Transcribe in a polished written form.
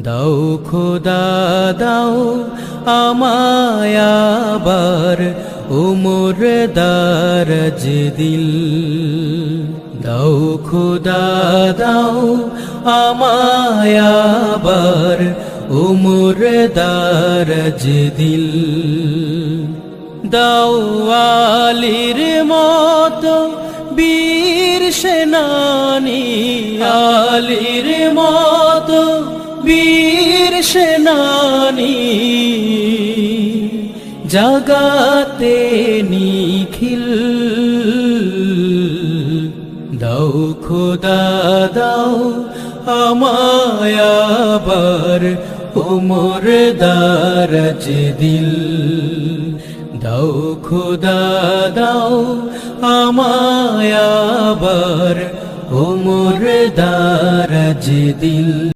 দাও খোদা দাও আমায় আবার উমর দারাজ দিল। দাও খোদা দাও আমায় আবার উমর দারাজ দিল। দাও আলীর মতো বীর সেনানী, আলীর মতো বীর সেনানী, জাগাতে নিখিল। দাও খোদা দাও আমায় আবার উমর দারাজ দিল। দাও খোদা দাও আমায় আবার উমর দারাজ দিল।